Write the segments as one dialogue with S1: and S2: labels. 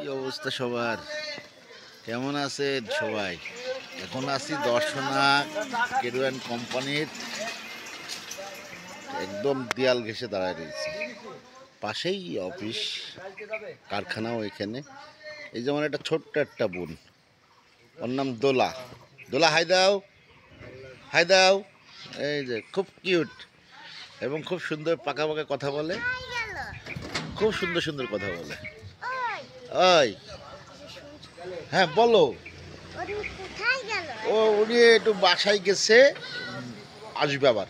S1: কি অবস্থা সবার? কেমন আছেন সবাই? এখন আছি দর্শনা কেরুয়ান কোম্পানির একদম দেয়াল ঘেঁষে দাঁড়ায় রয়েছি। পাশেই অফিস, কারখানাও এখানে। এই যেমন একটা ছোট্ট একটা বোন, ওর নাম দোলা। দোলা হাই দাও, হাই দাও। এই যে খুব কিউট এবং খুব সুন্দর পাকা পাকা কথা বলে, খুব সুন্দর সুন্দর কথা বলে। ওই হ্যাঁ বলো। উনি একটু বাসায় গেছে, আসবে আবার।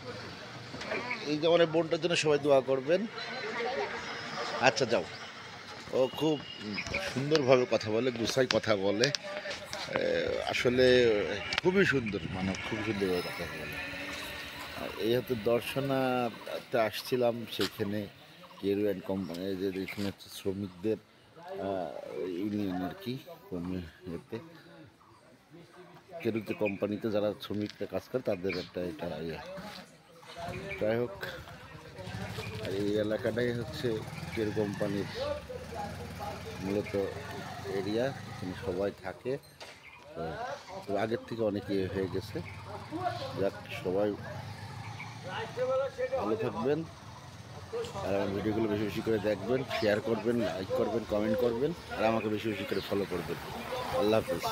S1: এই যে আমার বোনটার জন্য সবাই দোয়া করবেন। আচ্ছা যাও। ও খুব সুন্দরভাবে কথা বলে, গুছাই কথা বলে। আসলে খুবই সুন্দর, মানে খুব সুন্দরভাবে কথা বলে। আর এই হয়তো দর্শনাতে আসছিলাম, সেখানে কেরুয়ান কোম্পানি যে এখানে হচ্ছে শ্রমিকদের ইউনিয়ন আর কি, এতে কেরুতে কোম্পানিতে যারা শ্রমিকরা কাজ করে তাদের একটা এটা ইয়ে। যাই হোক, আর এই এলাকাটাই হচ্ছে কেরু কোম্পানির মূলত এরিয়া, এখানে সবাই থাকে। তো আগের থেকে অনেক ইয়ে হয়ে গেছে। যাক, সবাই ভালো থাকবেন, আর আমার ভিডিওগুলো বেশি বেশি করে দেখবেন, শেয়ার করবেন, লাইক করবেন, কমেন্ট করবেন, আর আমাকে বেশি বেশি করে ফলো করবেন। আল্লাহ হাফিজ।